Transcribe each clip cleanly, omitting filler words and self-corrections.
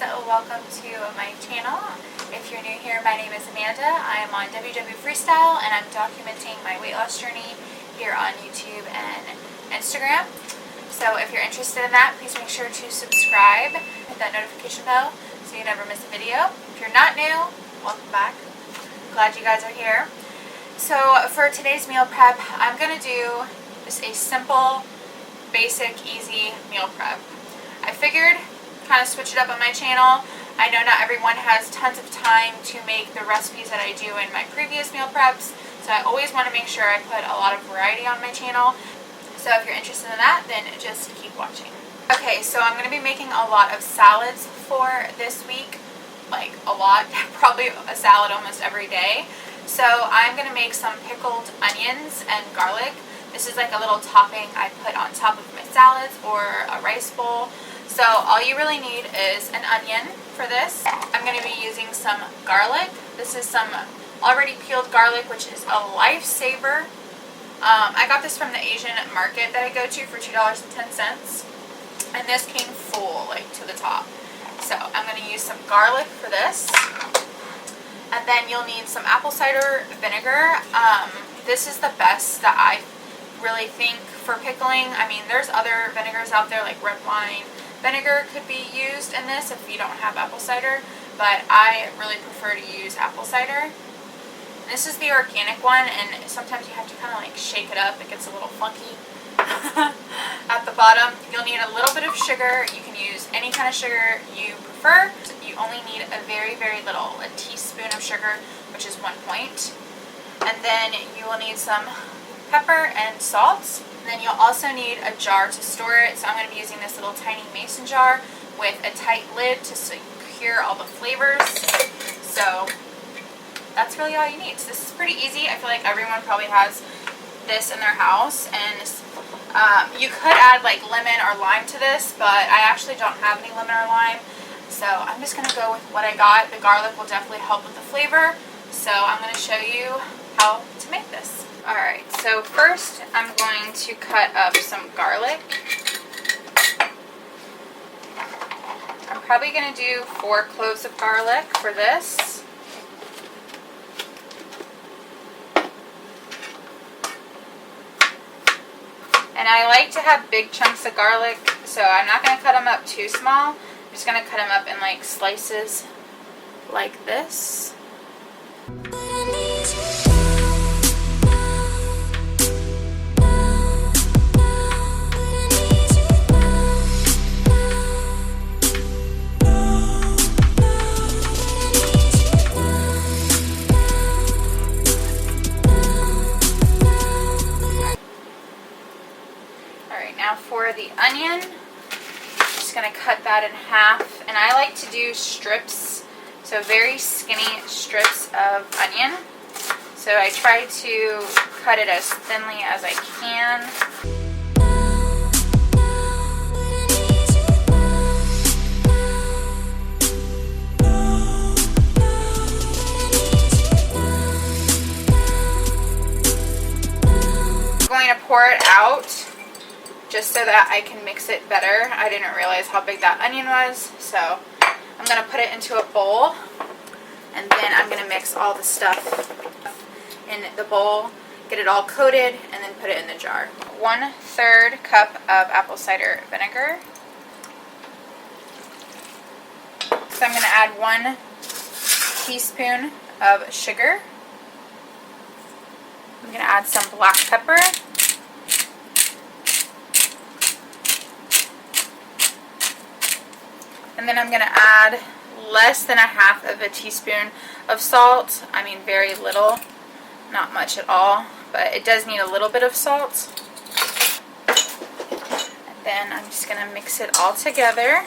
guys, welcome to my channel. If you're new here, my name is Amanda. I am on Freestyle and I'm documenting my weight loss journey here on YouTube and Instagram. So if you're interested in that, please make sure to subscribe, hit that notification bell so you never miss a video. If you're not new, welcome back. Glad you guys are here. So for today's meal prep, I'm going to do just a simple, basic, easy meal prep. I figured kind of switch it up on my channel. I know not everyone has tons of time to make the recipes that I do in my previous meal preps, so I always want to make sure I put a lot of variety on my channel. So if you're interested in that, then just keep watching. Okay, so I'm going to be making a lot of salads for this week. Like a lot, probably a salad almost every day. So I'm going to make some pickled onions and garlic. This is like a little topping I put on top of my salads or a rice bowl. So all you really need is an onion for this. I'm going to be using some garlic. This is some already peeled garlic, which is a lifesaver. I got this from the Asian market that I go to for $2.10. And this came full, like to the top. So I'm going to use some garlic for this. And then you'll need some apple cider vinegar. This is the best that I really think for pickling. I mean, there's other vinegars out there like red wine vinegar could be used in this if you don't have apple cider, but I really prefer to use apple cider. And this is the organic one, and sometimes you have to kind of like shake it up. It gets a little funky at the bottom. You'll need a little bit of sugar. You can use any kind of sugar you prefer. You only need a very, very little, a teaspoon of sugar, which is 1 point. And then you will need some pepper and salt. And then you'll also need a jar to store it. So I'm going to be using this little tiny mason jar with a tight lid to secure all the flavors. So that's really all you need. So this is pretty easy. I feel like everyone probably has this in their house. And you could add like lemon or lime to this, but I actually don't have any lemon or lime. So I'm just going to go with what I got. The garlic will definitely help with the flavor. So I'm going to show you how to make this. Alright, so first I'm going to cut up some garlic. I'm probably going to do 4 cloves of garlic for this. And I like to have big chunks of garlic, so I'm not going to cut them up too small. I'm just going to cut them up in like slices like this. Now for the onion, I'm just going to cut that in half, and I like to do strips, so very skinny strips of onion. So I try to cut it as thinly as I can. I'm going to pour it out just so that I can mix it better. I didn't realize how big that onion was, so I'm going to put it into a bowl, and then I'm going to mix all the stuff in the bowl, get it all coated, and then put it in the jar. 1/3 cup of apple cider vinegar. So I'm going to add 1 teaspoon of sugar. I'm going to add some black pepper. And then I'm going to add less than 1/2 teaspoon of salt. I mean, very little, not much at all, but it does need a little bit of salt. And then I'm just going to mix it all together.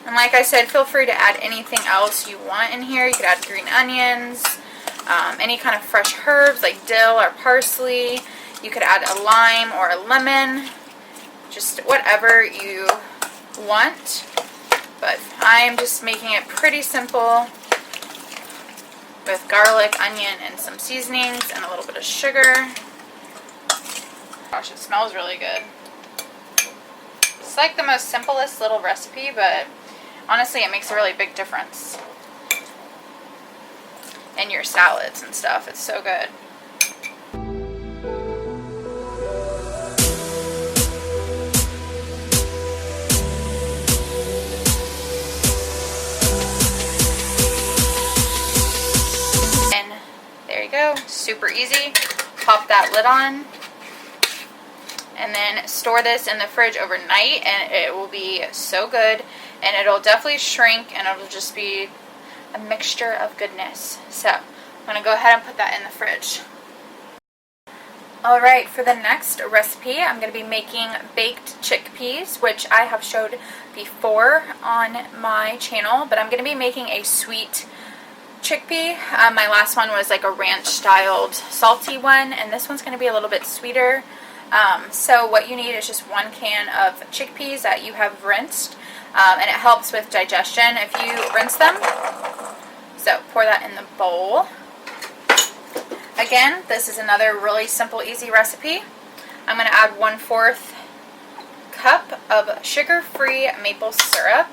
And like I said, feel free to add anything else you want in here. You could add green onions, any kind of fresh herbs like dill or parsley. You could add a lime or a lemon, just whatever you want, but I'm just making it pretty simple with garlic, onion, and some seasonings and a little bit of sugar. Gosh, it smells really good. It's like the most simplest little recipe, but honestly it makes a really big difference in your salads and stuff. It's so good. And there you go, super easy. Pop that lid on and then store this in the fridge overnight, and it will be so good, and it'll definitely shrink, and it'll just be a mixture of goodness. So I'm gonna go ahead and put that in the fridge. Alright, for the next recipe I'm going to be making baked chickpeas, which I have showed before on my channel, but I'm going to be making a sweet chickpea. My last one was like a ranch styled salty one, and this one's going to be a little bit sweeter. So what you need is just 1 can of chickpeas that you have rinsed, and it helps with digestion if you rinse them. So pour that in the bowl. Again, this is another really simple, easy recipe. I'm going to add 1/4 cup of sugar-free maple syrup.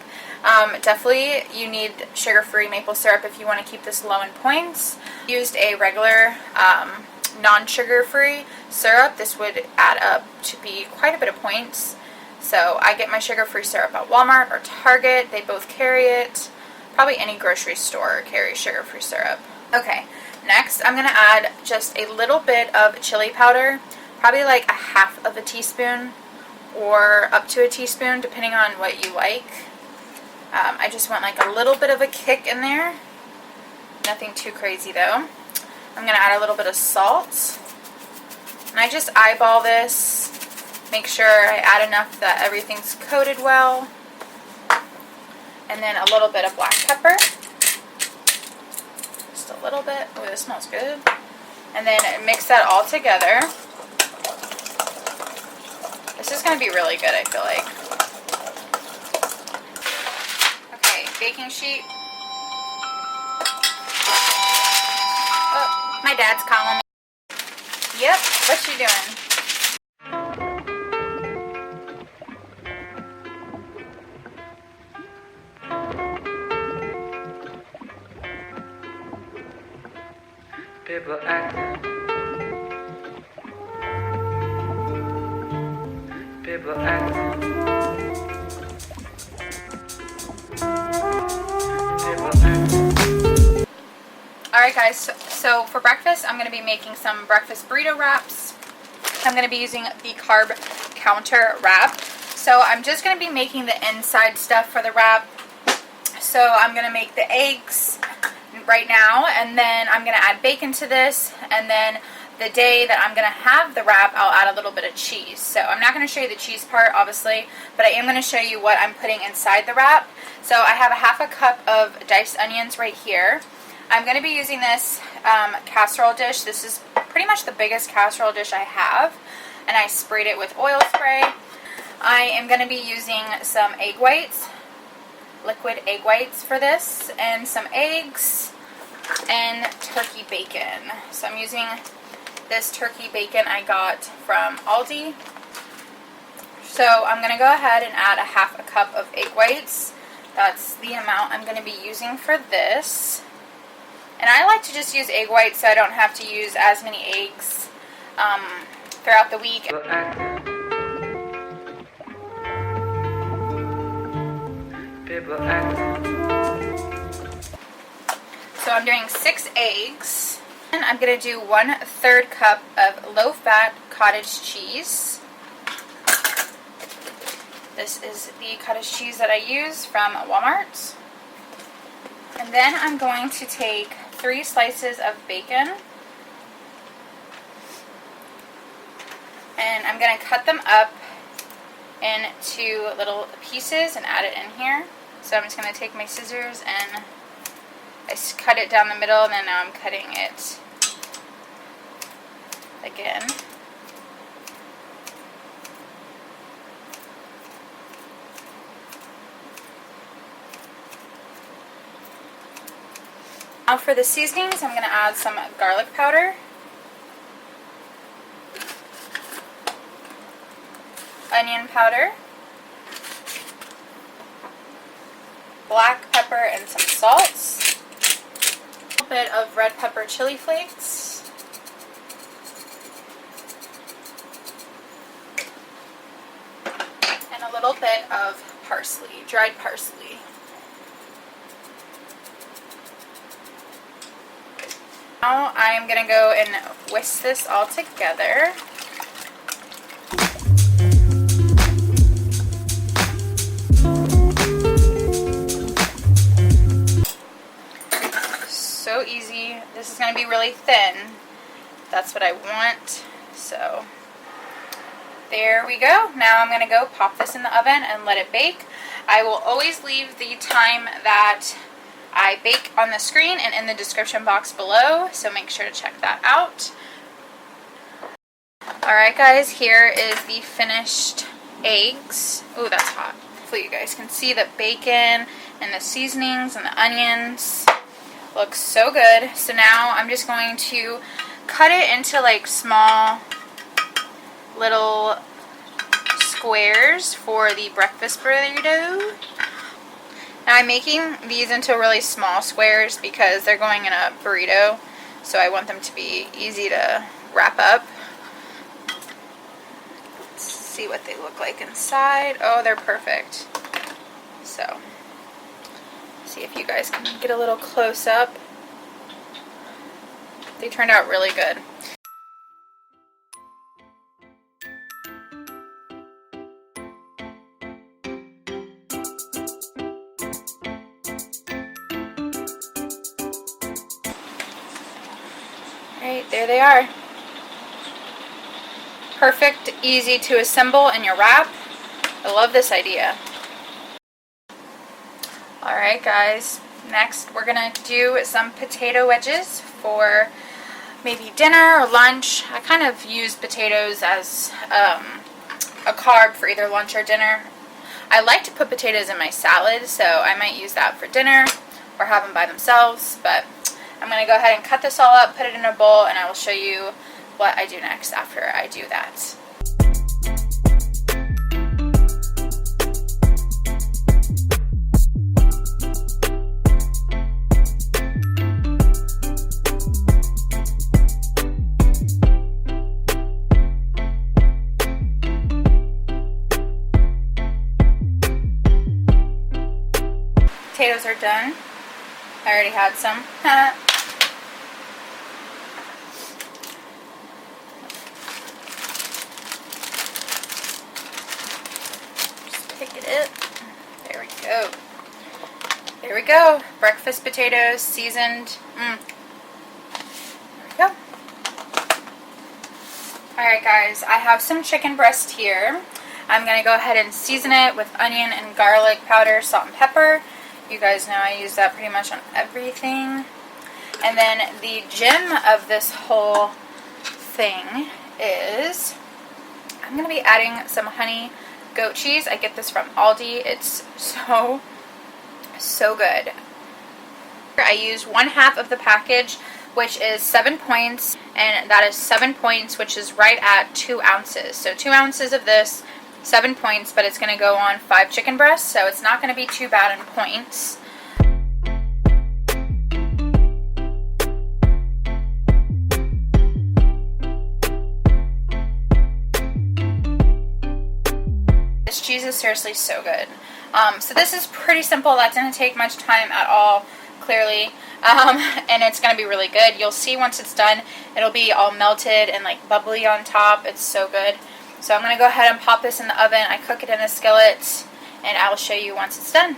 Definitely you need sugar-free maple syrup if you want to keep this low in points. Used a regular non-sugar-free syrup. This would add up to be quite a bit of points. So I get my sugar-free syrup at Walmart or Target. They both carry it. Probably any grocery store carries sugar-free syrup. Okay, next I'm going to add just a little bit of chili powder, probably like a 1/2 teaspoon or up to a teaspoon depending on what you like. I just want like a little bit of a kick in there. Nothing too crazy though. I'm going to add a little bit of salt. And I just eyeball this. Make sure I add enough that everything's coated well. And then a little bit of black pepper. Just a little bit. Oh, this smells good. And then mix that all together. This is going to be really good, I feel like. Okay, baking sheet. Oh, my dad's calling me. Yep, what you doing? People acting. People acting. People acting. Alright guys, so for breakfast I'm going to be making some breakfast burrito wraps. I'm going to be using the carb counter wrap. So I'm just going to be making the inside stuff for the wrap. So I'm going to make the eggs right now, and then I'm going to add bacon to this, and then the day that I'm going to have the wrap I'll add a little bit of cheese. So I'm not going to show you the cheese part obviously, but I am going to show you what I'm putting inside the wrap. So I have a 1/2 cup of diced onions right here. I'm going to be using this casserole dish. This is pretty much the biggest casserole dish I have, and I sprayed it with oil spray. I am going to be using some egg whites, liquid egg whites for this, and some eggs and turkey bacon. So I'm using this turkey bacon I got from Aldi. So I'm going to go ahead and add a 1/2 cup of egg whites. That's the amount I'm going to be using for this. And I like to just use egg whites so I don't have to use as many eggs throughout the week. People acting. People acting. So I'm doing 6 eggs. And I'm going to do 1/3 cup of low-fat cottage cheese. This is the cottage cheese that I use from Walmart. And then I'm going to take 3 slices of bacon. And I'm going to cut them up into little pieces and add it in here. So I'm just going to take my scissors and I cut it down the middle, and then now I'm cutting it again. Now for the seasonings, I'm going to add some garlic powder, onion powder, black pepper and some salt. A little bit of red pepper chili flakes. And a little bit of parsley, dried parsley. Now I'm going to go and whisk this all together. So easy. This is going to be really thin. That's what I want. So there we go. Now I'm going to go pop this in the oven and let it bake. I will always leave the time that I bake on the screen and in the description box below, so make sure to check that out. Alright guys, here is the finished eggs. Ooh, that's hot. Hopefully you guys can see the bacon and the seasonings and the onions. Looks so good. So now I'm just going to cut it into like small little squares for the breakfast burrito. Now I'm making these into really small squares because they're going in a burrito, so I want them to be easy to wrap up. Let's see what they look like inside. Oh, they're perfect. So, see if you guys can get a little close up. They turned out really good. Alright, there they are. Perfect, easy to assemble in your wrap. I love this idea. Alright guys, next we're going to do some potato wedges for maybe dinner or lunch. I kind of use potatoes as a carb for either lunch or dinner. I like to put potatoes in my salad, so I might use that for dinner or have them by themselves, but I'm going to go ahead and cut this all up, put it in a bowl, and I will show you what I do next after I do that. Potatoes are done. I already had some. Just pick it up. There we go. There we go. Breakfast potatoes, seasoned. There we go. Alright guys, I have some chicken breast here. I'm going to go ahead and season it with onion and garlic powder, salt and pepper. You guys know I use that pretty much on everything. And then the gem of this whole thing is I'm going to be adding some honey goat cheese. I get this from Aldi. It's so good. I used 1/2 of the package, which is 7 points, and that is 7 points, which is right at 2 ounces. So 2 ounces of this, 7 points, but it's going to go on 5 chicken breasts, so it's not going to be too bad in points. This cheese is seriously so good. So this is pretty simple. That didn't take much time at all, clearly, and it's going to be really good. You'll see once it's done, it'll be all melted and like bubbly on top. It's so good. So I'm going to go ahead and pop this in the oven. I cook it in a skillet, and I will show you once it's done.